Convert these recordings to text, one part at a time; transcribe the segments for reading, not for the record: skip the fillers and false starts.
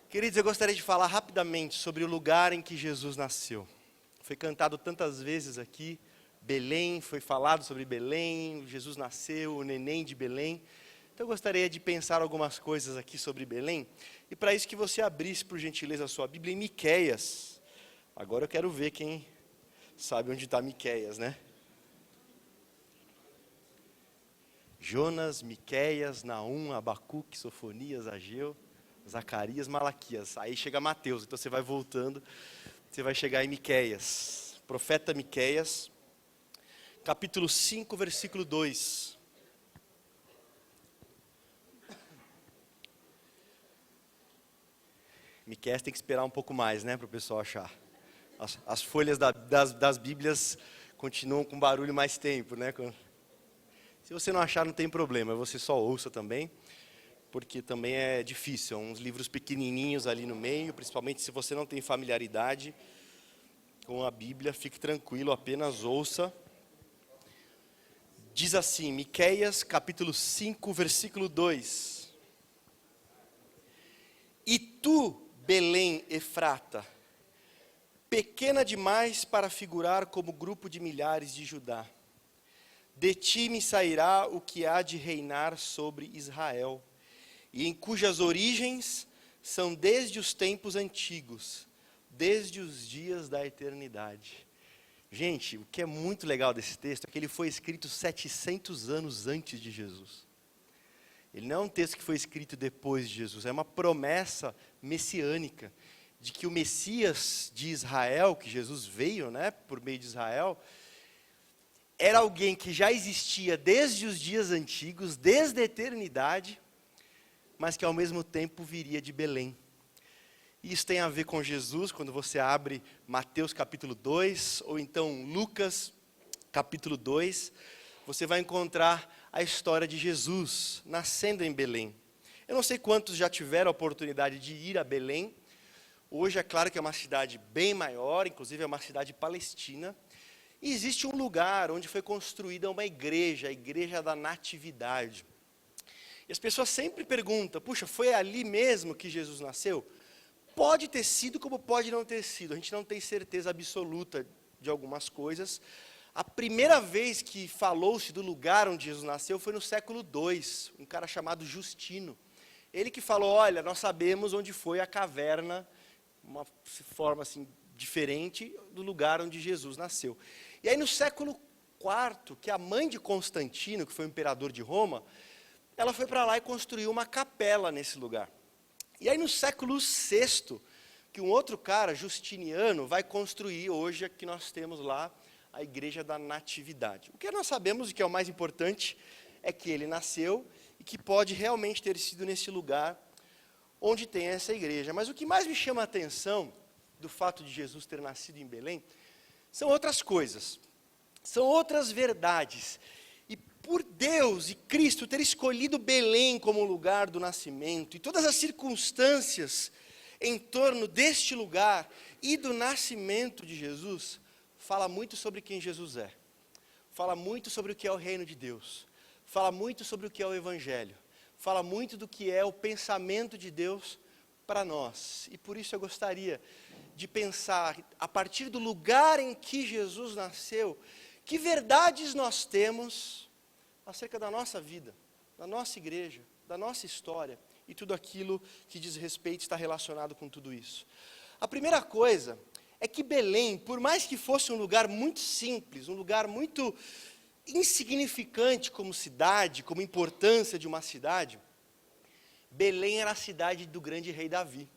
Queridos, eu gostaria de falar rapidamente sobre o lugar em que Jesus nasceu. Foi cantado tantas vezes aqui, Belém, foi falado sobre Belém, Jesus nasceu, o neném de Belém. Então eu gostaria de pensar algumas coisas aqui sobre Belém, e para isso que você abrisse, por gentileza, a sua Bíblia em Miqueias. Agora eu quero ver quem sabe onde está Miqueias, né? Jonas, Miqueias, Naum, Abacuque, Sofonias, Ageu, Zacarias, Malaquias. Aí chega Mateus, então você vai voltando, você vai chegar em Miqueias. Profeta Miqueias, capítulo 5, versículo 2. Miqueias tem que esperar um pouco mais, né, para o pessoal achar. As folhas das Bíblias continuam com barulho mais tempo, né? Se você não achar, não tem problema, você só ouça também, porque também é difícil, uns livros pequenininhos ali no meio, principalmente se você não tem familiaridade com a Bíblia, fique tranquilo, apenas ouça. Diz assim, Miqueias, capítulo 5, versículo 2. E tu, Belém Efrata, pequena demais para figurar como grupo de milhares de Judá, de ti me sairá o que há de reinar sobre Israel, e em cujas origens são desde os tempos antigos, desde os dias da eternidade. Gente, o que é muito legal desse texto é que ele foi escrito 700 anos antes de Jesus. Ele não é um texto que foi escrito depois de Jesus, é uma promessa messiânica de que o Messias de Israel, que Jesus veio, né, por meio de Israel, era alguém que já existia desde os dias antigos, desde a eternidade, mas que ao mesmo tempo viria de Belém. E isso tem a ver com Jesus, quando você abre Mateus capítulo 2, ou então Lucas capítulo 2, você vai encontrar a história de Jesus nascendo em Belém. Eu não sei quantos já tiveram a oportunidade de ir a Belém. Hoje é claro que é uma cidade bem maior, inclusive é uma cidade palestina. E existe um lugar onde foi construída uma igreja, a Igreja da Natividade. E as pessoas sempre perguntam, puxa, foi ali mesmo que Jesus nasceu? Pode ter sido, como pode não ter sido. A gente não tem certeza absoluta de algumas coisas. A primeira vez que falou-se do lugar onde Jesus nasceu foi no século II, um cara chamado Justino. Ele que falou, olha, nós sabemos onde foi a caverna, uma forma assim diferente do lugar onde Jesus nasceu. E aí no século IV, que a mãe de Constantino, que foi o imperador de Roma, ela foi para lá e construiu uma capela nesse lugar. E aí no século VI, que um outro cara, Justiniano, vai construir hoje, que nós temos lá, a Igreja da Natividade. O que nós sabemos, e que é o mais importante, é que ele nasceu e que pode realmente ter sido nesse lugar onde tem essa igreja. Mas o que mais me chama a atenção do fato de Jesus ter nascido em Belém são outras coisas, são outras verdades. E por Deus e Cristo ter escolhido Belém como lugar do nascimento, e todas as circunstâncias em torno deste lugar e do nascimento de Jesus, fala muito sobre quem Jesus é, fala muito sobre o que é o reino de Deus, fala muito sobre o que é o Evangelho, fala muito do que é o pensamento de Deus para nós. E por isso eu gostaria de pensar, a partir do lugar em que Jesus nasceu, que verdades nós temos acerca da nossa vida, da nossa igreja, da nossa história e tudo aquilo que diz respeito está relacionado com tudo isso. A primeira coisa é que Belém, por mais que fosse um lugar muito simples, um lugar muito insignificante como cidade, como importância de uma cidade, Belém era a cidade do grande rei Davi.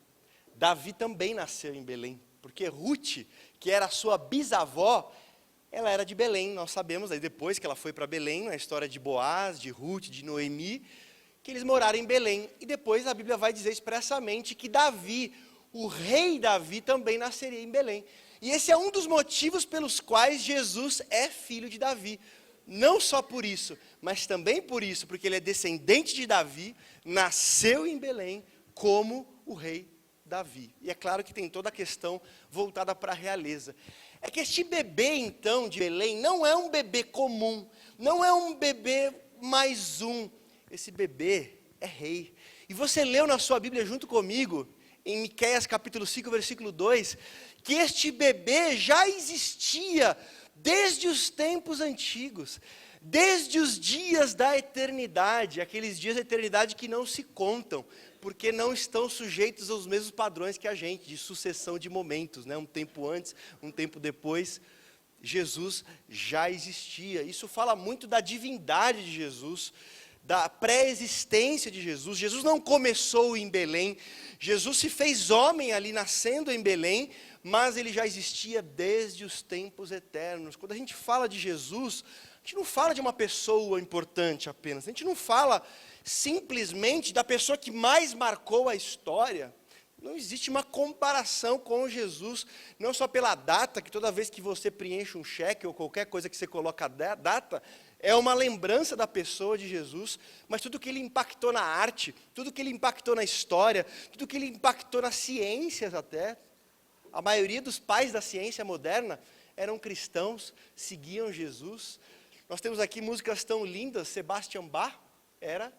Davi também nasceu em Belém, porque Ruth, que era a sua bisavó, ela era de Belém. Nós sabemos, aí depois que ela foi para Belém, na história de Boaz, de Ruth, de Noemi, que eles moraram em Belém. E depois a Bíblia vai dizer expressamente que Davi, o rei Davi, também nasceria em Belém. E esse é um dos motivos pelos quais Jesus é filho de Davi. Não só por isso, mas também por isso, porque ele é descendente de Davi, nasceu em Belém como o rei Davi. E é claro que tem toda a questão voltada para a realeza. É que este bebê, então, de Belém, não é um bebê comum, não é um bebê mais um. Esse bebê é rei. E você leu na sua Bíblia junto comigo, em Miqueias capítulo 5, versículo 2, que este bebê já existia desde os tempos antigos, desde os dias da eternidade, aqueles dias da eternidade que não se contam, porque não estão sujeitos aos mesmos padrões que a gente, de sucessão de momentos, né? Um tempo antes, um tempo depois. Jesus já existia. Isso fala muito da divindade de Jesus, da pré-existência de Jesus. Jesus não começou em Belém, Jesus se fez homem ali nascendo em Belém, mas ele já existia desde os tempos eternos. Quando a gente fala de Jesus, a gente não fala de uma pessoa importante apenas, a gente não fala simplesmente da pessoa que mais marcou a história. Não existe uma comparação com Jesus, não só pela data, que toda vez que você preenche um cheque ou qualquer coisa que você coloca a data, é uma lembrança da pessoa de Jesus, mas tudo que ele impactou na arte, tudo que ele impactou na história, tudo que ele impactou nas ciências até. A maioria dos pais da ciência moderna eram cristãos, seguiam Jesus. Nós temos aqui músicas tão lindas, Sebastian Bach era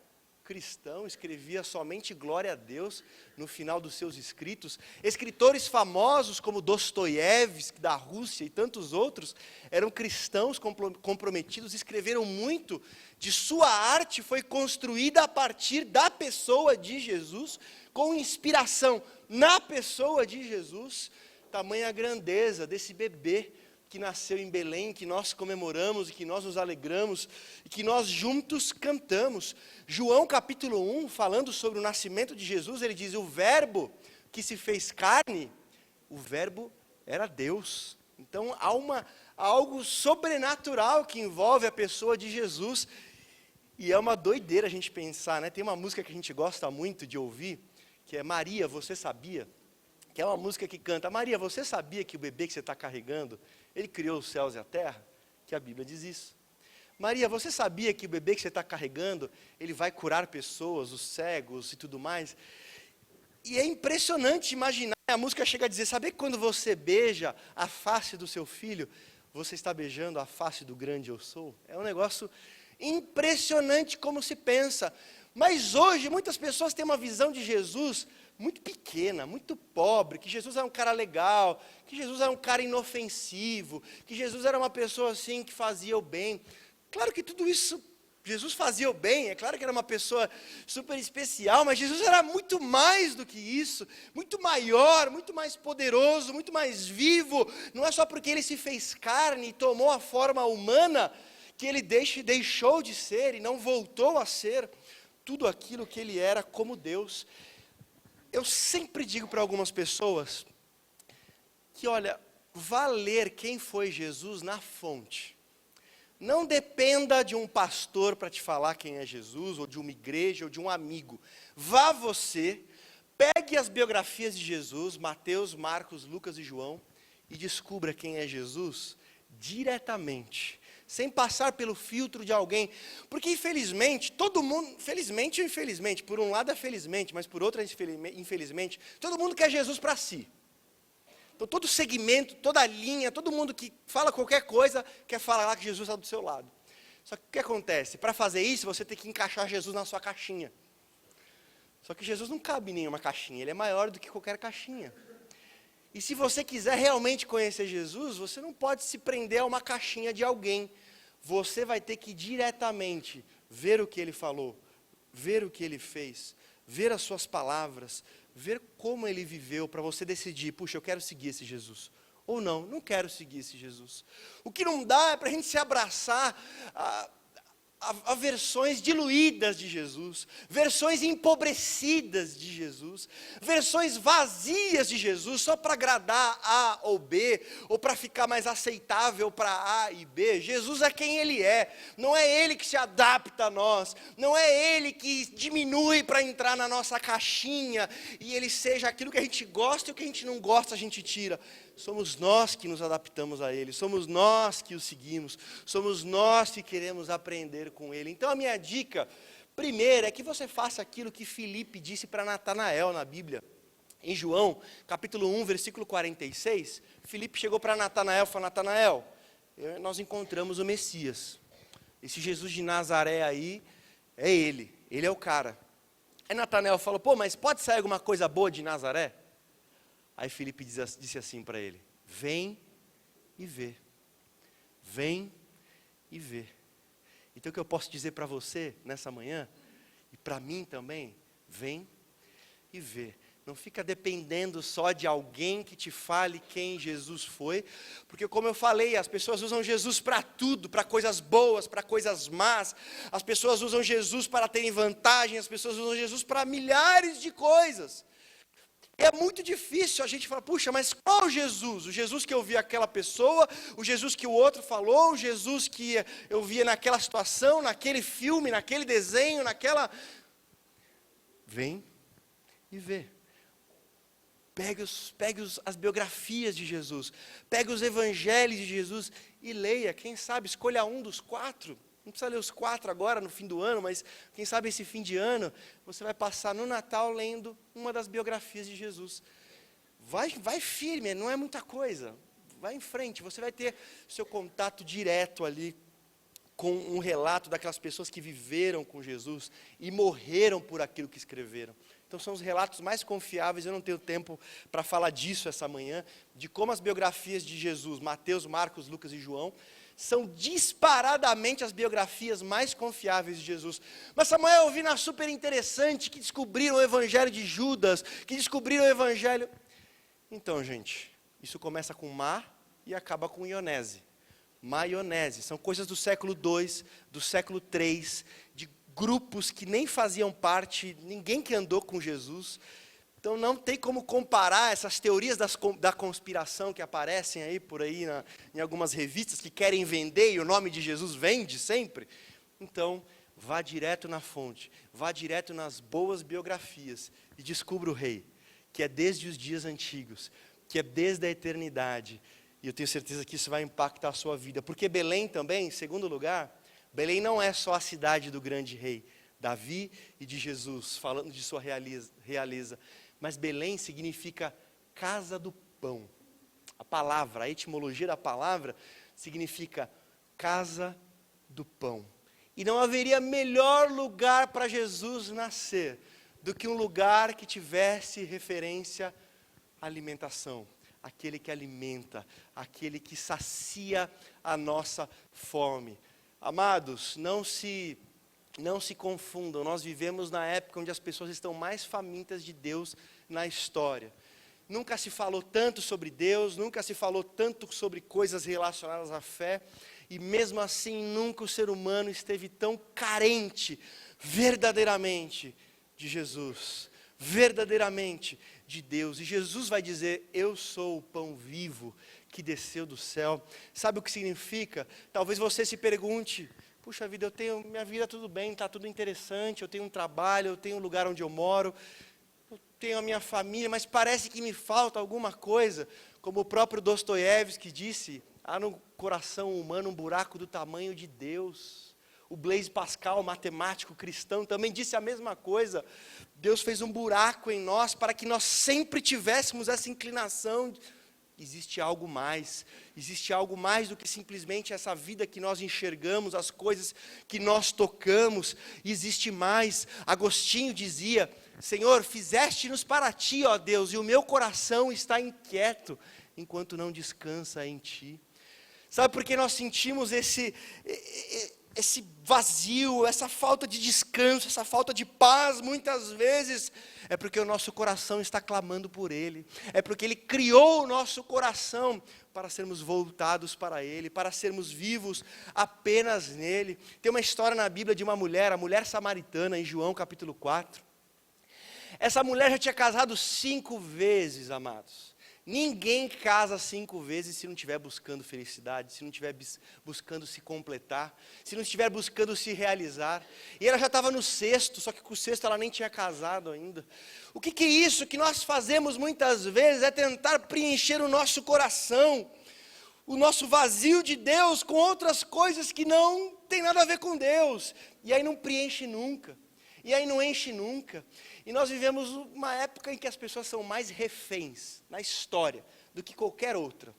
cristão, escrevia somente glória a Deus no final dos seus escritos. Escritores famosos como Dostoiévski, da Rússia, e tantos outros, eram cristãos comprometidos, escreveram muito de sua arte, foi construída a partir da pessoa de Jesus, com inspiração na pessoa de Jesus. Tamanha a grandeza desse bebê que nasceu em Belém, que nós comemoramos e que nós nos alegramos e que nós juntos cantamos. João capítulo 1, falando sobre o nascimento de Jesus, ele diz: o verbo que se fez carne, o verbo era Deus. Então há algo sobrenatural que envolve a pessoa de Jesus, e é uma doideira a gente pensar, né? Tem uma música que a gente gosta muito de ouvir, que é Maria, você sabia? Que é uma música que canta: Maria, você sabia que o bebê que você está carregando, ele criou os céus e a terra? Que a Bíblia diz isso. Maria, você sabia que o bebê que você está carregando, ele vai curar pessoas, os cegos e tudo mais? E é impressionante imaginar, a música chega a dizer: sabe que quando você beija a face do seu filho, você está beijando a face do grande eu sou? É um negócio impressionante como se pensa. Mas hoje muitas pessoas têm uma visão de Jesus muito pequena, muito pobre, que Jesus era um cara legal, que Jesus era um cara inofensivo, que Jesus era uma pessoa assim que fazia o bem. Claro que tudo isso, Jesus fazia o bem, é claro que era uma pessoa super especial, mas Jesus era muito mais do que isso, muito maior, muito mais poderoso, muito mais vivo. Não é só porque ele se fez carne e tomou a forma humana, que ele deixou de ser e não voltou a ser tudo aquilo que ele era como Deus. Eu sempre digo para algumas pessoas que, olha, vá ler quem foi Jesus na fonte. Não dependa de um pastor para te falar quem é Jesus, ou de uma igreja, ou de um amigo. Vá você, pegue as biografias de Jesus, Mateus, Marcos, Lucas e João, e descubra quem é Jesus diretamente, sem passar pelo filtro de alguém. Porque infelizmente, todo mundo, felizmente ou infelizmente, por um lado é felizmente, mas por outro é infelizmente, todo mundo quer Jesus para si. Então todo segmento, toda linha, todo mundo que fala qualquer coisa, quer falar lá que Jesus está do seu lado. Só que o que acontece? Para fazer isso, você tem que encaixar Jesus na sua caixinha. Só que Jesus não cabe em nenhuma caixinha, ele é maior do que qualquer caixinha. E se você quiser realmente conhecer Jesus, você não pode se prender a uma caixinha de alguém. Você vai ter que diretamente ver o que ele falou, ver o que ele fez, ver as suas palavras, ver como ele viveu, para você decidir: puxa, eu quero seguir esse Jesus. Ou não, não quero seguir esse Jesus. O que não dá é para a gente se abraçar a versões diluídas de Jesus, versões empobrecidas de Jesus, versões vazias de Jesus, só para agradar A ou B, ou para ficar mais aceitável para A e B. Jesus é quem Ele é, não é Ele que se adapta a nós, não é Ele que diminui para entrar na nossa caixinha, e Ele seja aquilo que a gente gosta e o que a gente não gosta a gente tira. Somos nós que nos adaptamos a Ele, somos nós que o seguimos, somos nós que queremos aprender com Ele. Então a minha dica, primeira, é que você faça aquilo que Filipe disse para Natanael na Bíblia. Em João, capítulo 1, versículo 46, Filipe chegou para Natanael e falou: Natanael, nós encontramos o Messias. Esse Jesus de Nazaré aí, é ele é o cara. Aí Natanael falou: pô, mas pode sair alguma coisa boa de Nazaré? Aí Filipe disse assim para ele: vem e vê. Vem e vê. Então o que eu posso dizer para você nessa manhã, e para mim também, vem e vê. Não fica dependendo só de alguém que te fale quem Jesus foi, porque como eu falei, as pessoas usam Jesus para tudo, para coisas boas, para coisas más, as pessoas usam Jesus para terem vantagem, as pessoas usam Jesus para milhares de coisas. É muito difícil a gente falar, puxa, mas qual Jesus? O Jesus que eu vi aquela pessoa, o Jesus que o outro falou, o Jesus que eu via naquela situação, naquele filme, naquele desenho, naquela... Vem e vê. Pegue as biografias de Jesus, pegue os evangelhos de Jesus e leia, quem sabe, escolha um dos 4, não precisa ler os 4 agora no fim do ano, mas quem sabe esse fim de ano, você vai passar no Natal lendo uma das biografias de Jesus. Vai firme, não é muita coisa, vai em frente, você vai ter seu contato direto ali com um relato daquelas pessoas que viveram com Jesus e morreram por aquilo que escreveram. Então são os relatos mais confiáveis, eu não tenho tempo para falar disso essa manhã, de como as biografias de Jesus, Mateus, Marcos, Lucas e João, são disparadamente as biografias mais confiáveis de Jesus. Mas Samuel, eu vi na super interessante que descobriram o evangelho de Judas, que descobriram o evangelho... Então, gente, isso começa com má e acaba com ionese. Maionese, são coisas do século II, do século III, de grupos que nem faziam parte, ninguém que andou com Jesus. Então não tem como comparar essas teorias da conspiração que aparecem aí por aí em algumas revistas que querem vender e o nome de Jesus vende sempre. Então vá direto na fonte, vá direto nas boas biografias e descubra o rei, que é desde os dias antigos, que é desde a eternidade. E eu tenho certeza que isso vai impactar a sua vida. Porque Belém também, em segundo lugar, Belém não é só a cidade do grande rei Davi e de Jesus, falando de sua realeza. Mas Belém significa casa do pão. A palavra, a etimologia da palavra significa casa do pão. E não haveria melhor lugar para Jesus nascer do que um lugar que tivesse referência à alimentação. Aquele que alimenta, aquele que sacia a nossa fome. Amados, não se confundam, nós vivemos na época onde as pessoas estão mais famintas de Deus na história. Nunca se falou tanto sobre Deus, nunca se falou tanto sobre coisas relacionadas à fé, e mesmo assim nunca o ser humano esteve tão carente, verdadeiramente, de Jesus, verdadeiramente de Deus. E Jesus vai dizer, eu sou o pão vivo que desceu do céu. Sabe o que significa? Talvez você se pergunte, puxa vida, minha vida tudo bem, está tudo interessante, eu tenho um trabalho, eu tenho um lugar onde eu moro, eu tenho a minha família, mas parece que me falta alguma coisa. Como o próprio Dostoiévski disse, há no coração humano um buraco do tamanho de Deus. O Blaise Pascal, matemático cristão, também disse a mesma coisa. Deus fez um buraco em nós para que nós sempre tivéssemos essa inclinação. Existe algo mais do que simplesmente essa vida que nós enxergamos, as coisas que nós tocamos. Existe mais. Agostinho dizia, Senhor, fizeste-nos para ti, ó Deus, e o meu coração está inquieto, enquanto não descansa em ti. Sabe por que nós sentimos esse vazio, essa falta de descanso, essa falta de paz, muitas vezes, é porque o nosso coração está clamando por Ele, é porque Ele criou o nosso coração para sermos voltados para Ele, para sermos vivos apenas nele. Tem uma história na Bíblia de uma mulher, a mulher samaritana, em João capítulo 4, essa mulher já tinha casado 5 vezes, amados. Ninguém casa 5 vezes se não estiver buscando felicidade, se não estiver buscando se completar, se não estiver buscando se realizar. E ela já estava no 6º, só que com o 6º ela nem tinha casado ainda. O que é isso que nós fazemos muitas vezes? É tentar preencher o nosso coração, o nosso vazio de Deus com outras coisas que não tem nada a ver com Deus. E aí não preenche nunca. E aí não enche nunca. E nós vivemos uma época em que as pessoas são mais reféns na história do que qualquer outra.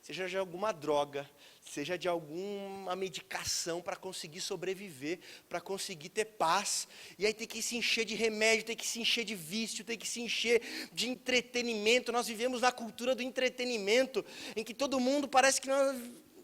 seja de alguma droga, seja de alguma medicação para conseguir sobreviver, para conseguir ter paz. E aí tem que se encher de remédio, tem que se encher de vício, tem que se encher de entretenimento. Nós vivemos na cultura do entretenimento, em que todo mundo parece que nós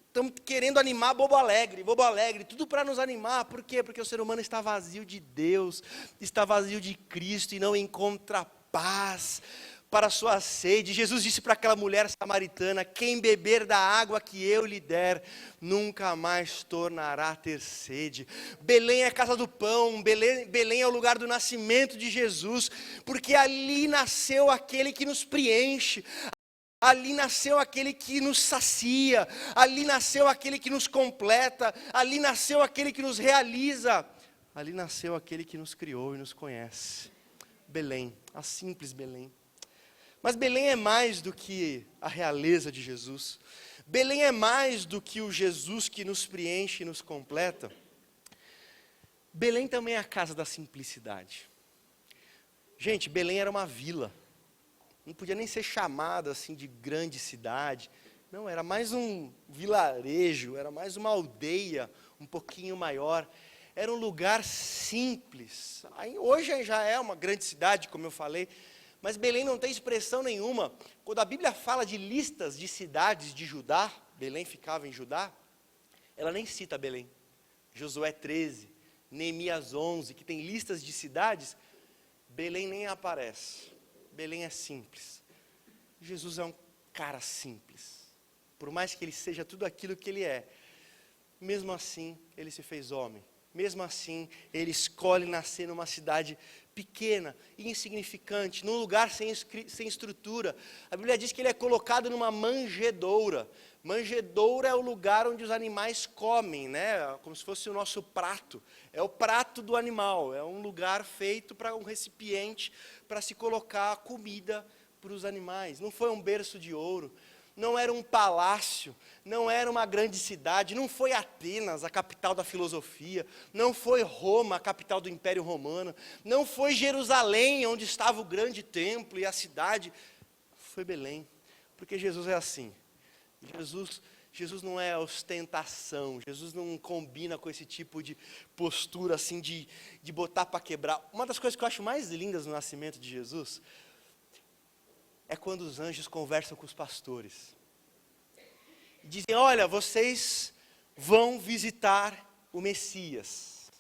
estamos querendo animar bobo alegre, tudo para nos animar. Por quê? Porque o ser humano está vazio de Deus, está vazio de Cristo e não encontra paz para a sua sede. Jesus disse para aquela mulher samaritana: quem beber da água que eu lhe der, nunca mais tornará a ter sede. Belém é a casa do pão, Belém é o lugar do nascimento de Jesus, porque ali nasceu aquele que nos preenche, ali nasceu aquele que nos sacia, ali nasceu aquele que nos completa, ali nasceu aquele que nos realiza, ali nasceu aquele que nos criou e nos conhece. Belém, a simples Belém. Mas Belém é mais do que a realeza de Jesus. Belém é mais do que o Jesus que nos preenche e nos completa. Belém também é a casa da simplicidade. Gente, Belém era uma vila. Não podia nem ser chamada assim de grande cidade. Não, era mais um vilarejo, era mais uma aldeia um pouquinho maior. Era um lugar simples. Hoje já é uma grande cidade, como eu falei, mas Belém não tem expressão nenhuma. Quando a Bíblia fala de listas de cidades de Judá, Belém ficava em Judá, ela nem cita Belém. Josué 13, Neemias 11, que tem listas de cidades, Belém nem aparece. Belém é simples. Jesus é um cara simples. Por mais que ele seja tudo aquilo que ele é, mesmo assim, ele se fez homem. Mesmo assim, ele escolhe nascer numa cidade pequena, insignificante, num lugar sem estrutura. A Bíblia diz que ele é colocado numa manjedoura. Manjedoura é o lugar onde os animais comem, né? Como se fosse o nosso prato. É o prato do animal, é um lugar feito para um recipiente para se colocar comida para os animais. Não foi um berço de ouro, não era um palácio, não era uma grande cidade, não foi Atenas, a capital da filosofia, não foi Roma, a capital do Império Romano, não foi Jerusalém, onde estava o grande templo e a cidade, foi Belém, porque Jesus é assim. Jesus não é ostentação, Jesus não combina com esse tipo de postura assim de botar para quebrar. Uma das coisas que eu acho mais lindas no nascimento de Jesus é quando os anjos conversam com os pastores. E dizem: olha, vocês vão visitar o Messias.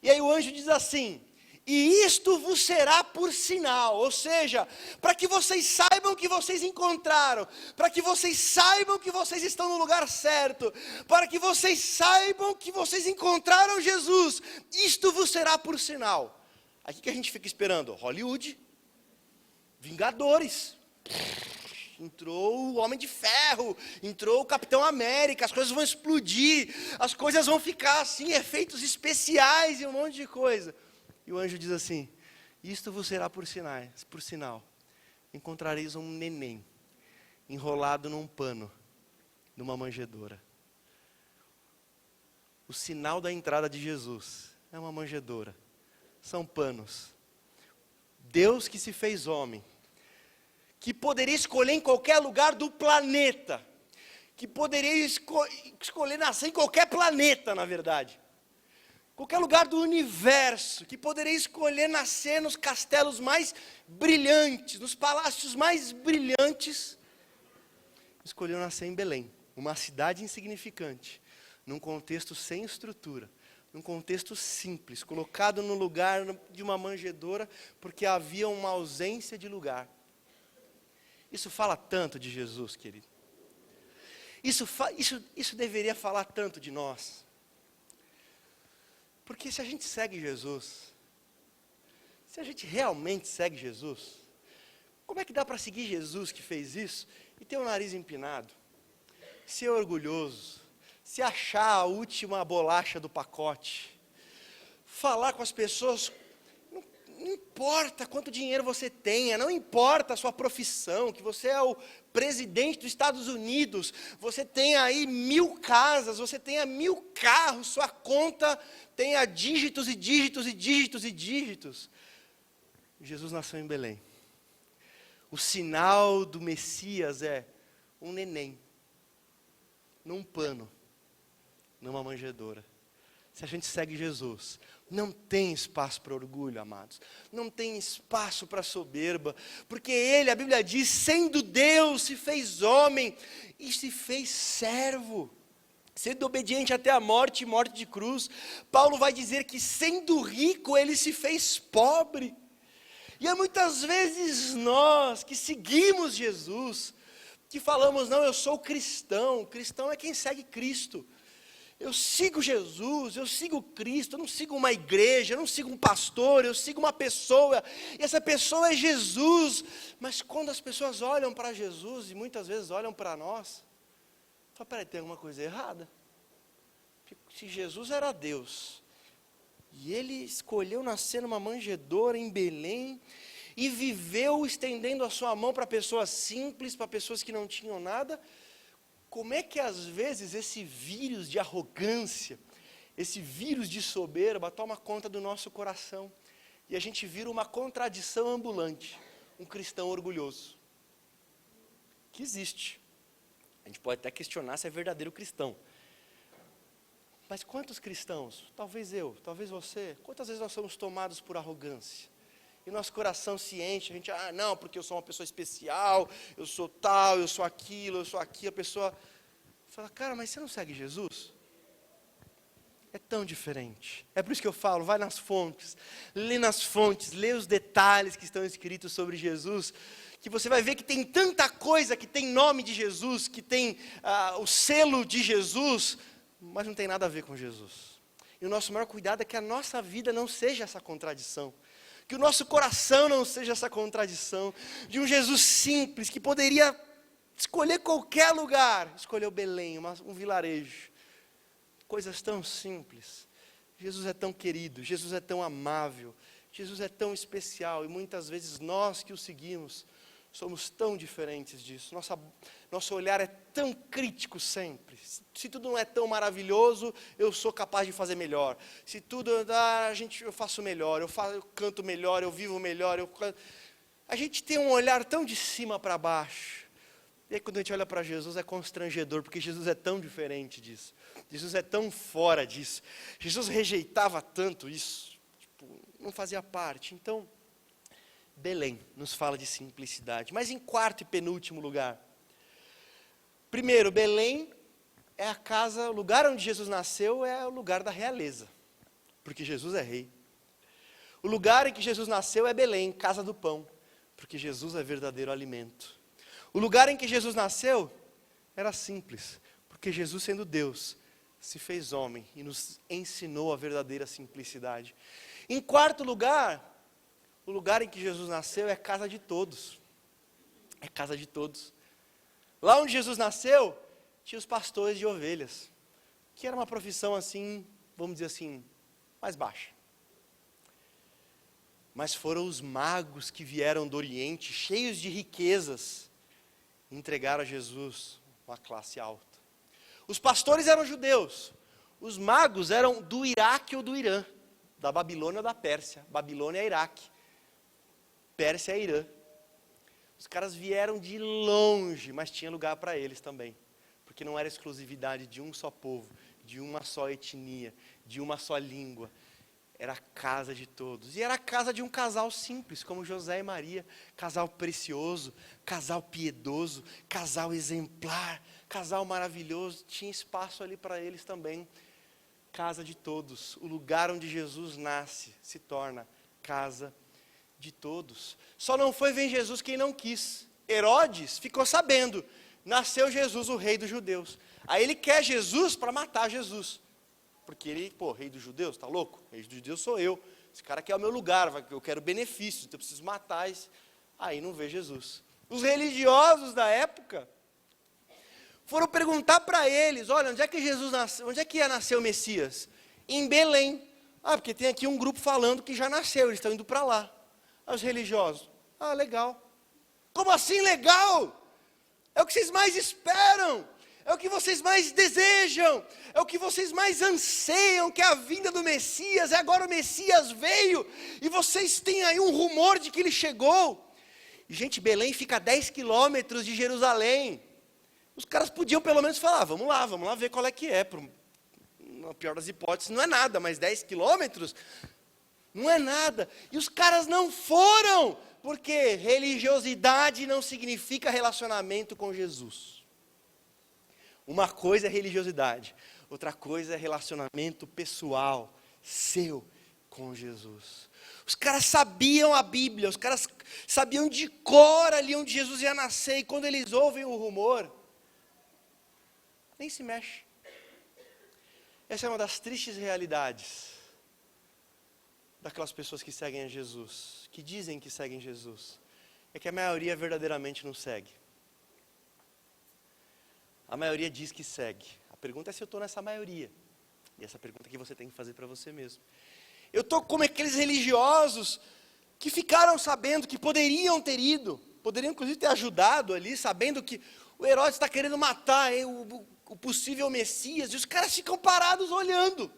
E aí o anjo diz assim: e isto vos será por sinal, ou seja, para que vocês saibam que vocês encontraram, para que vocês saibam que vocês estão no lugar certo, para que vocês saibam que vocês encontraram Jesus, isto vos será por sinal. Aqui que a gente fica esperando, Hollywood, Vingadores, entrou o Homem de Ferro, entrou o Capitão América, as coisas vão explodir, as coisas vão ficar assim, efeitos especiais e um monte de coisa. E o anjo diz assim: isto vos será por sinal, encontrareis um neném, enrolado num pano, numa manjedoura. O sinal da entrada de Jesus é uma manjedoura, são panos. Deus que se fez homem, que poderia escolher em qualquer lugar do planeta, que poderia escolher nascer em qualquer planeta, na verdade, qualquer lugar do universo, que poderia escolher nascer nos castelos mais brilhantes, nos palácios mais brilhantes, escolheu nascer em Belém, uma cidade insignificante, num contexto sem estrutura, num contexto simples, colocado no lugar de uma manjedoura, porque havia uma ausência de lugar. Isso fala tanto de Jesus, querido. Isso deveria falar tanto de nós. Porque se a gente segue Jesus, se a gente realmente segue Jesus, como é que dá para seguir Jesus que fez isso e ter o nariz empinado, ser orgulhoso, se achar a última bolacha do pacote, falar com as pessoas, não importa quanto dinheiro você tenha, não importa a sua profissão, que você é o presidente dos Estados Unidos, você tem aí 1000 casas, você tenha 1000 carros, sua conta tenha dígitos e dígitos e dígitos e dígitos. Jesus nasceu em Belém. O sinal do Messias é um neném, num pano, numa manjedoura. Se a gente segue Jesus, não tem espaço para orgulho, amados. Não tem espaço para soberba. Porque Ele, a Bíblia diz, sendo Deus, se fez homem e se fez servo. Sendo obediente até a morte e morte de cruz. Paulo vai dizer que sendo rico, Ele se fez pobre. E é muitas vezes nós que seguimos Jesus, que falamos, não, eu sou cristão. Cristão é quem segue Cristo. Eu sigo Jesus, eu sigo Cristo, eu não sigo uma igreja, eu não sigo um pastor, eu sigo uma pessoa, e essa pessoa é Jesus. Mas quando as pessoas olham para Jesus, e muitas vezes olham para nós, fala, peraí, tem alguma coisa errada? Se Jesus era Deus, e Ele escolheu nascer numa manjedoura em Belém, e viveu estendendo a sua mão para pessoas simples, para pessoas que não tinham nada, como é que às vezes esse vírus de arrogância, esse vírus de soberba toma conta do nosso coração e a gente vira uma contradição ambulante, um cristão orgulhoso, que existe. A gente pode até questionar se é verdadeiro cristão. Mas quantos cristãos, talvez eu, talvez você, quantas vezes nós somos tomados por arrogância? E nosso coração se enche, a gente, não, porque eu sou uma pessoa especial, eu sou tal, eu sou aquilo, eu sou aquilo. A pessoa fala, cara, mas você não segue Jesus? É tão diferente. É por isso que eu falo, vai nas fontes, lê os detalhes que estão escritos sobre Jesus, que você vai ver que tem tanta coisa, que tem nome de Jesus, que tem o selo de Jesus, mas não tem nada a ver com Jesus. E o nosso maior cuidado é que a nossa vida não seja essa contradição. Que o nosso coração não seja essa contradição, de um Jesus simples, que poderia escolher qualquer lugar, escolheu Belém, um vilarejo, coisas tão simples. Jesus é tão querido, Jesus é tão amável, Jesus é tão especial, e muitas vezes nós que o seguimos, somos tão diferentes disso, nosso olhar é tão crítico sempre. Se tudo não é tão maravilhoso, eu sou capaz de fazer melhor. Se tudo eu faço melhor, eu canto melhor, eu vivo melhor. A gente tem um olhar tão de cima para baixo. E aí quando a gente olha para Jesus é constrangedor, porque Jesus é tão diferente disso. Jesus é tão fora disso. Jesus rejeitava tanto isso. Não fazia parte. Então, Belém nos fala de simplicidade. Mas em quarto e penúltimo lugar. Primeiro, Belém é a casa, o lugar onde Jesus nasceu é o lugar da realeza. Porque Jesus é rei. O lugar em que Jesus nasceu é Belém, casa do pão. Porque Jesus é verdadeiro alimento. O lugar em que Jesus nasceu era simples. Porque Jesus, sendo Deus, se fez homem e nos ensinou a verdadeira simplicidade. Em quarto lugar, o lugar em que Jesus nasceu é casa de todos. É casa de todos. Lá onde Jesus nasceu, tinha os pastores de ovelhas. Que era uma profissão assim, vamos dizer assim, mais baixa. Mas foram os magos que vieram do Oriente, cheios de riquezas, e entregaram a Jesus uma classe alta. Os pastores eram judeus. Os magos eram do Iraque ou do Irã. Da Babilônia ou da Pérsia. Babilônia é Iraque. Pérsia é Irã. Os caras vieram de longe, mas tinha lugar para eles também. Porque não era exclusividade de um só povo, de uma só etnia, de uma só língua. Era a casa de todos. E era a casa de um casal simples, como José e Maria. Casal precioso, casal piedoso, casal exemplar, casal maravilhoso. Tinha espaço ali para eles também. Casa de todos. O lugar onde Jesus nasce se torna casa de todos. Só não foi ver Jesus quem não quis. Herodes ficou sabendo. Nasceu Jesus, o rei dos judeus. Aí ele quer Jesus para matar Jesus. Porque ele, rei dos judeus, tá louco? Rei dos judeus sou eu. Esse cara quer o meu lugar, eu quero benefícios, então eu preciso matar esse. Aí não vê Jesus. Os religiosos da época foram perguntar para eles, olha, onde é que Jesus nasceu? Onde é que ia nascer o Messias? Em Belém. Porque tem aqui um grupo falando que já nasceu, eles estão indo para lá. Aí os religiosos, legal. Como assim legal? É o que vocês mais esperam. É o que vocês mais desejam, é o que vocês mais anseiam, que é a vinda do Messias. E agora o Messias veio, e vocês têm aí um rumor de que ele chegou. E, gente, Belém fica a 10 quilômetros de Jerusalém. Os caras podiam pelo menos falar, vamos lá ver qual é que é. Na pior das hipóteses, não é nada, mas 10 quilômetros não é nada. E os caras não foram, porque religiosidade não significa relacionamento com Jesus. Uma coisa é religiosidade, outra coisa é relacionamento pessoal, seu, com Jesus. Os caras sabiam a Bíblia, os caras sabiam de cor ali onde Jesus ia nascer, e quando eles ouvem o rumor, nem se mexe. Essa é uma das tristes realidades daquelas pessoas que seguem a Jesus, que dizem que seguem Jesus, é que a maioria verdadeiramente não segue. A maioria diz que segue. A pergunta é se eu estou nessa maioria. E essa pergunta que você tem que fazer para você mesmo. Eu estou como aqueles religiosos que ficaram sabendo que poderiam ter ido, poderiam inclusive ter ajudado ali, sabendo que o Herodes está querendo matar o possível Messias, e os caras ficam parados olhando.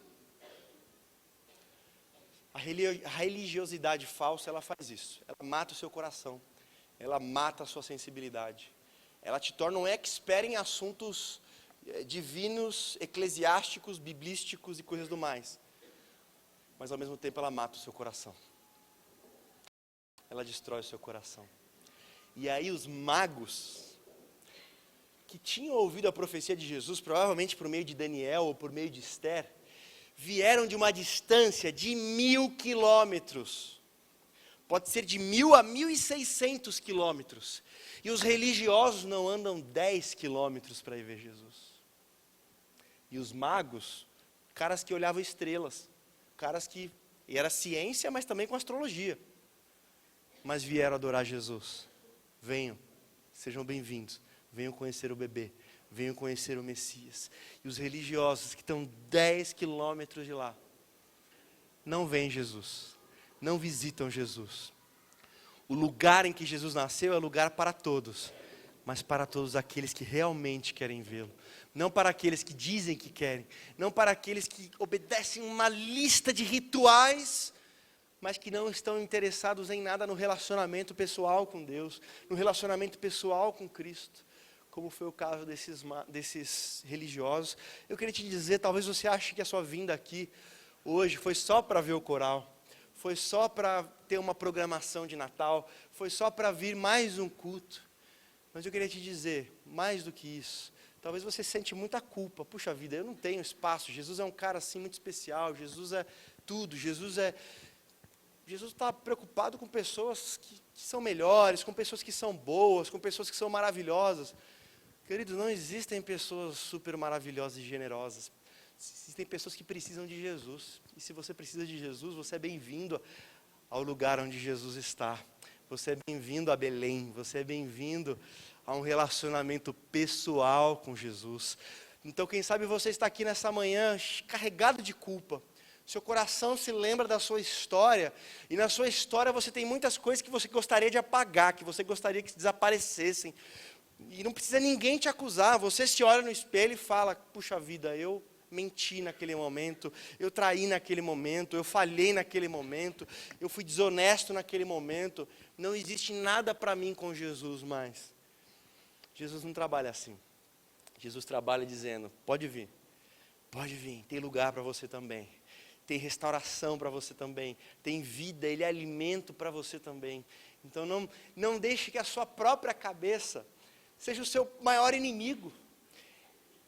A religiosidade falsa, ela faz isso. Ela mata o seu coração. Ela mata a sua sensibilidade. Ela te torna um expert em assuntos divinos, eclesiásticos, biblísticos e coisas do mais. Mas ao mesmo tempo ela mata o seu coração. Ela destrói o seu coração. E aí os magos, que tinham ouvido a profecia de Jesus, provavelmente por meio de Daniel ou por meio de Esther, vieram de uma distância de 1000 quilômetros. Pode ser de 1000 a 1600 quilômetros. E os religiosos não andam 10 quilômetros para ir ver Jesus. E os magos, caras que olhavam estrelas, caras que, e era ciência, mas também com astrologia, mas vieram adorar Jesus. Venham, sejam bem-vindos, venham conhecer o bebê, venham conhecer o Messias. E os religiosos que estão 10 quilômetros de lá, não veem Jesus, não visitam Jesus. O lugar em que Jesus nasceu é lugar para todos, mas para todos aqueles que realmente querem vê-lo. Não para aqueles que dizem que querem, não para aqueles que obedecem uma lista de rituais, mas que não estão interessados em nada no relacionamento pessoal com Deus, no relacionamento pessoal com Cristo, como foi o caso desses religiosos. Eu queria te dizer, talvez você ache que a sua vinda aqui hoje foi só para ver o coral, foi só para ter uma programação de Natal, foi só para vir mais um culto. Mas eu queria te dizer, mais do que isso, talvez você sente muita culpa. Puxa vida, eu não tenho espaço. Jesus é um cara assim muito especial. Jesus é tudo. Jesus está preocupado com pessoas que são melhores, com pessoas que são boas, com pessoas que são maravilhosas. Queridos, não existem pessoas super maravilhosas e generosas. Existem pessoas que precisam de Jesus. E se você precisa de Jesus, você é bem-vindo ao lugar onde Jesus está. Você é bem-vindo a Belém. Você é bem-vindo a um relacionamento pessoal com Jesus. Então, quem sabe você está aqui nessa manhã carregado de culpa. Seu coração se lembra da sua história. E na sua história você tem muitas coisas que você gostaria de apagar, que você gostaria que desaparecessem. E não precisa ninguém te acusar. Você se olha no espelho e fala, puxa vida, eu menti naquele momento, eu traí naquele momento, eu falhei naquele momento, eu fui desonesto naquele momento. Não existe nada para mim com Jesus mais. Jesus não trabalha assim. Jesus trabalha dizendo, pode vir, tem lugar para você também. Tem restauração para você também, tem vida, Ele é alimento para você também. Então não deixe que a sua própria cabeça seja o seu maior inimigo.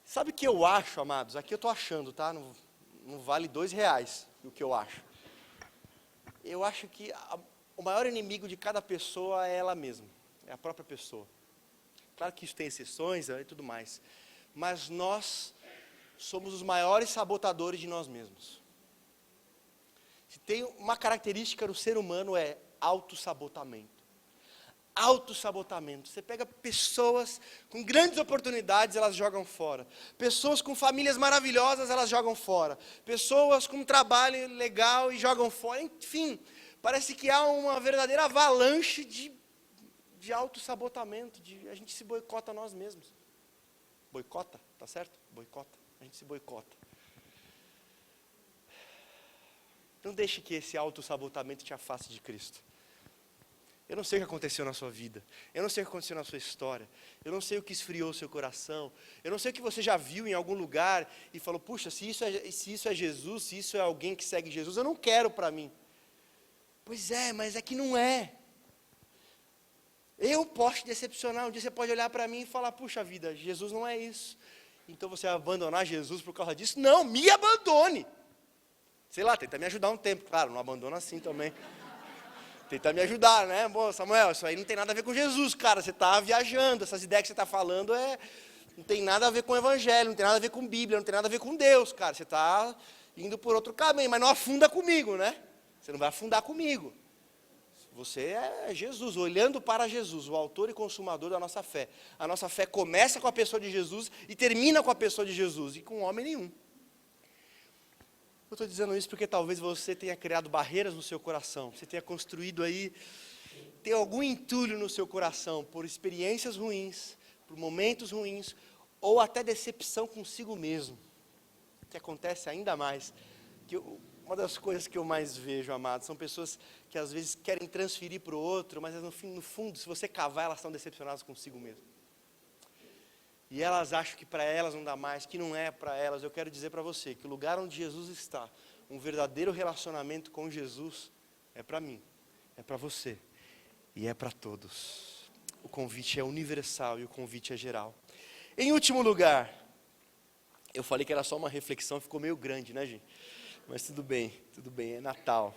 Sabe o que eu acho, amados? Aqui eu estou achando, tá? Não vale R$2 o que eu acho. Eu acho que o maior inimigo de cada pessoa é ela mesma, é a própria pessoa. Claro que isso tem exceções e tudo mais, mas nós somos os maiores sabotadores de nós mesmos. Se tem uma característica do ser humano é autossabotamento. Autossabotamento. Você pega pessoas com grandes oportunidades, elas jogam fora. Pessoas com famílias maravilhosas, elas jogam fora. Pessoas com um trabalho legal e jogam fora. Enfim, parece que há uma verdadeira avalanche de autossabotamento. A gente se boicota nós mesmos. Boicota, tá certo? Boicota. A gente se boicota. Não deixe que esse autossabotamento te afaste de Cristo. Eu não sei o que aconteceu na sua vida. Eu não sei o que aconteceu na sua história. Eu não sei o que esfriou o seu coração. Eu não sei o que você já viu em algum lugar e falou, puxa, se isso é Jesus, se isso é alguém que segue Jesus, eu não quero para mim. Pois é, mas é que não é. Eu posso te decepcionar. Um dia você pode olhar para mim e falar, puxa vida, Jesus não é isso. Então você vai abandonar Jesus por causa disso? Não, me abandone. Sei lá, tenta me ajudar um tempo. Claro, não abandona assim também. Tenta me ajudar, né? Bom, Samuel, isso aí não tem nada a ver com Jesus, cara. Você está viajando, essas ideias que você está falando não tem nada a ver com o Evangelho, não tem nada a ver com Bíblia, não tem nada a ver com Deus, cara. Você está indo por outro caminho, mas não afunda comigo, né? Você não vai afundar comigo. Você é Jesus, olhando para Jesus, o autor e consumador da nossa fé. A nossa fé começa com a pessoa de Jesus e termina com a pessoa de Jesus, e com homem nenhum. Eu estou dizendo isso porque talvez você tenha criado barreiras no seu coração, você tenha construído aí, tem algum entulho no seu coração por experiências ruins, por momentos ruins, ou até decepção consigo mesmo, que acontece ainda mais. Uma das coisas que eu mais vejo, amados, são pessoas que às vezes querem transferir para o outro, mas no fundo, se você cavar, elas estão decepcionadas consigo mesmo. E elas acham que para elas não dá mais, que não é para elas. Eu quero dizer para você que o lugar onde Jesus está, um verdadeiro relacionamento com Jesus, é para mim, é para você e é para todos. O convite é universal e o convite é geral. Em último lugar, eu falei que era só uma reflexão, ficou meio grande, né, gente? Mas tudo bem, é Natal,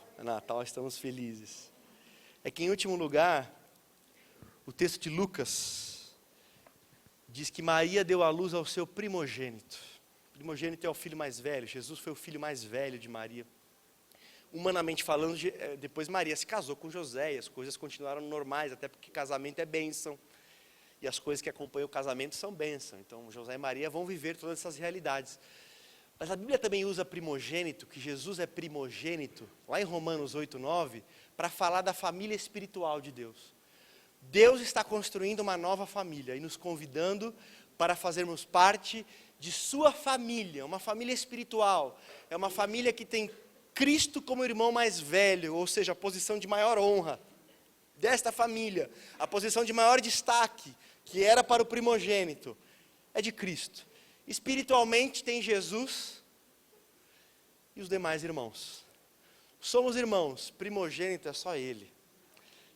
estamos felizes. É que em último lugar, o texto de Lucas diz que Maria deu à luz ao seu primogênito. O primogênito é o filho mais velho. Jesus foi o filho mais velho de Maria. Humanamente falando, depois Maria se casou com José e as coisas continuaram normais, até porque casamento é bênção. E as coisas que acompanham o casamento são bênção. Então José e Maria vão viver todas essas realidades. Mas a Bíblia também usa primogênito, que Jesus é primogênito, lá em Romanos 8:9, para falar da família espiritual de Deus. Deus está construindo uma nova família e nos convidando para fazermos parte de sua família, uma família espiritual. É uma família que tem Cristo como irmão mais velho, ou seja, a posição de maior honra desta família, a posição de maior destaque, que era para o primogênito, é de Cristo. Espiritualmente tem Jesus e os demais irmãos. Somos irmãos, primogênito é só Ele.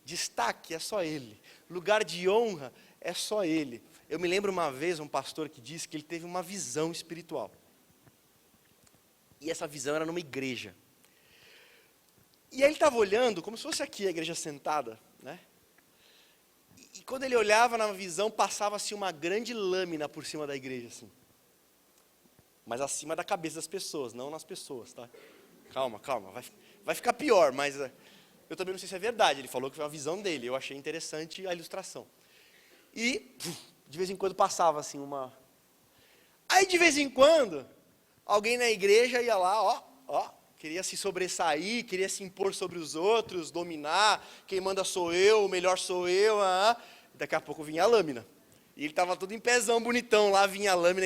Destaque é só Ele. Lugar de honra é só Ele. Eu me lembro uma vez um pastor que disse que ele teve uma visão espiritual. E essa visão era numa igreja. E aí ele estava olhando, como se fosse aqui a igreja sentada, né? E quando ele olhava na visão, passava-se uma grande lâmina por cima da igreja, assim. Mas acima da cabeça das pessoas, não nas pessoas, tá? Calma, vai ficar pior, mas eu também não sei se é verdade. Ele falou que foi uma visão dele, eu achei interessante a ilustração. E de vez em quando passava assim uma... Aí de vez em quando, alguém na igreja ia lá, queria se sobressair, queria se impor sobre os outros, dominar, quem manda sou eu, o melhor sou eu, Daqui a pouco vinha a lâmina. E ele estava todo em pezão, bonitão, lá vinha a lâmina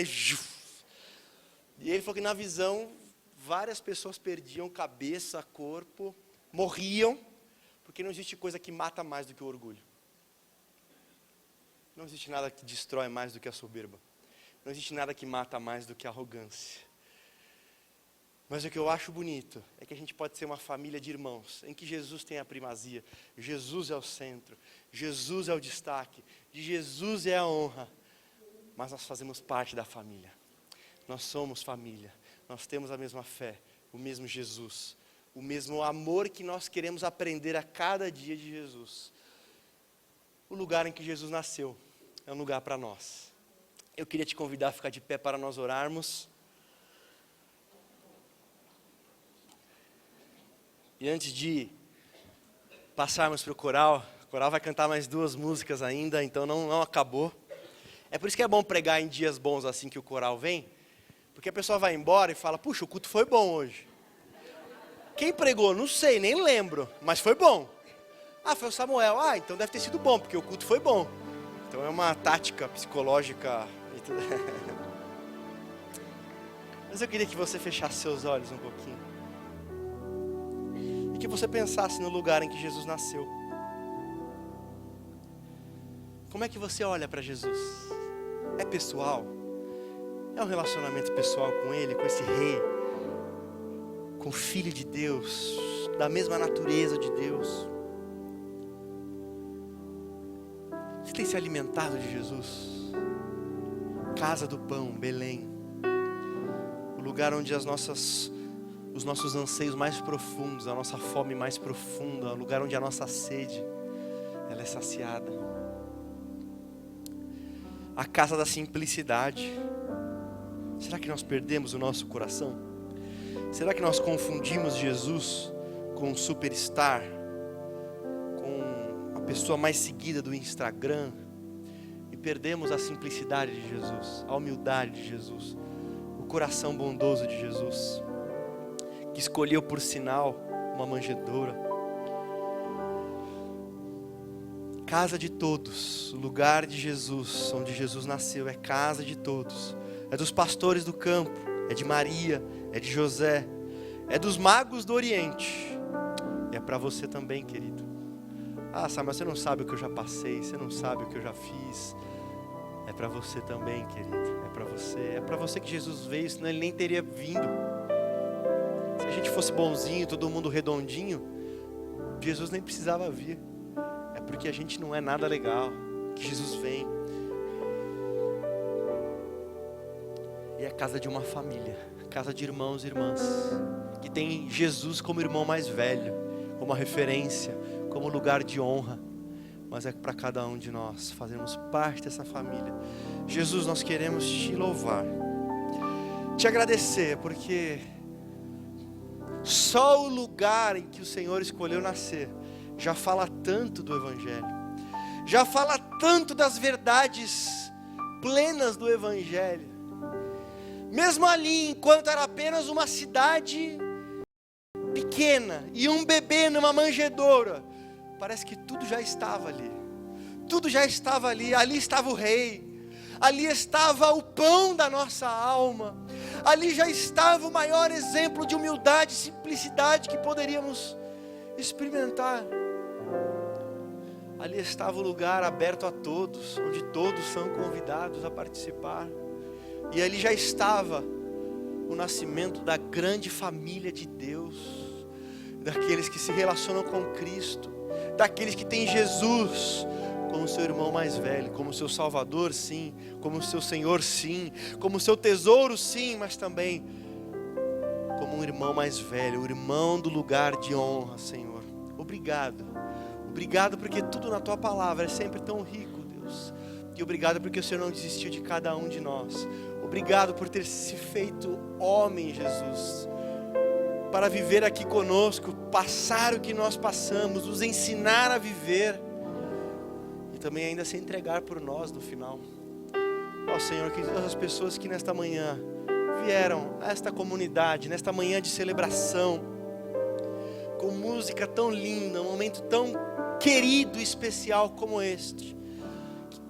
e ele falou que na visão, várias pessoas perdiam cabeça, corpo, morriam, porque não existe coisa que mata mais do que o orgulho. Não existe nada que destrói mais do que a soberba. Não existe nada que mata mais do que a arrogância. Mas o que eu acho bonito é que a gente pode ser uma família de irmãos, em que Jesus tem a primazia, Jesus é o centro, Jesus é o destaque, de Jesus é a honra, mas nós fazemos parte da família. Nós somos família, nós temos a mesma fé, o mesmo Jesus, o mesmo amor que nós queremos aprender a cada dia de Jesus. O lugar em que Jesus nasceu é um lugar para nós. Eu queria te convidar a ficar de pé para nós orarmos. E antes de passarmos para o coral vai cantar mais 2 músicas ainda, então não acabou. É por isso que é bom pregar em dias bons assim que o coral vem, porque a pessoa vai embora e fala, puxa, o culto foi bom hoje. Quem pregou? Não sei, nem lembro, mas foi bom. Foi o Samuel. Então deve ter sido bom, porque o culto foi bom. Então é uma tática psicológica. Mas eu queria que você fechasse seus olhos um pouquinho. E que você pensasse no lugar em que Jesus nasceu. Como é que você olha para Jesus? É pessoal? É um relacionamento pessoal com Ele, com esse Rei, com o Filho de Deus, da mesma natureza de Deus? Você tem se alimentado de Jesus? Casa do Pão, Belém, o lugar onde os nossos anseios mais profundos, a nossa fome mais profunda, o lugar onde a nossa sede, ela é saciada. A casa da simplicidade. Será que nós perdemos o nosso coração? Será que nós confundimos Jesus com um superstar? Com a pessoa mais seguida do Instagram? E perdemos a simplicidade de Jesus, a humildade de Jesus, o coração bondoso de Jesus, que escolheu por sinal uma manjedoura. Casa de todos, o lugar de Jesus, onde Jesus nasceu, é casa de todos. É dos pastores do campo, é de Maria, é de José, é dos magos do Oriente. E é para você também, querido. Ah, Samuel, você não sabe o que eu já passei, você não sabe o que eu já fiz. É para você também, querido. É para você que Jesus veio, senão Ele nem teria vindo. Se a gente fosse bonzinho, todo mundo redondinho, Jesus nem precisava vir. É porque a gente não é nada legal que Jesus vem. E é casa de uma família, casa de irmãos e irmãs, que tem Jesus como irmão mais velho, como a referência, como lugar de honra. Mas é para cada um de nós fazermos parte dessa família. Jesus, nós queremos te louvar, te agradecer, porque só o lugar em que o Senhor escolheu nascer já fala tanto do Evangelho, já fala tanto das verdades plenas do Evangelho. Mesmo ali, enquanto era apenas uma cidade pequena e um bebê numa manjedoura, parece que tudo já estava ali. Tudo já estava ali. Ali estava o Rei. Ali estava o pão da nossa alma. Ali já estava o maior exemplo de humildade e simplicidade que poderíamos experimentar. Ali estava o lugar aberto a todos, onde todos são convidados a participar. E ali já estava o nascimento da grande família de Deus, daqueles que se relacionam com Cristo, daqueles que têm Jesus como seu irmão mais velho, como seu Salvador, sim, como seu Senhor, sim, como seu tesouro, sim, mas também como um irmão mais velho, o irmão do lugar de honra, Senhor. Obrigado, obrigado porque tudo na Tua Palavra é sempre tão rico, Deus, e obrigado porque o Senhor não desistiu de cada um de nós. Obrigado por ter se feito homem, Jesus, para viver aqui conosco, passar o que nós passamos, nos ensinar a viver e também ainda se entregar por nós no final. Ó Senhor, que todas as pessoas que nesta manhã vieram a esta comunidade, nesta manhã de celebração, com música tão linda, um momento tão querido e especial como este,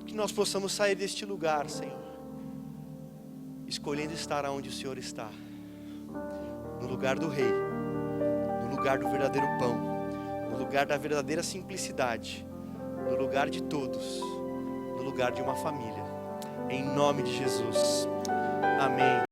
que nós possamos sair deste lugar, Senhor, escolhendo estar onde o Senhor está, no lugar do Rei, no lugar do verdadeiro pão, no lugar da verdadeira simplicidade, no lugar de todos, no lugar de uma família, em nome de Jesus, amém.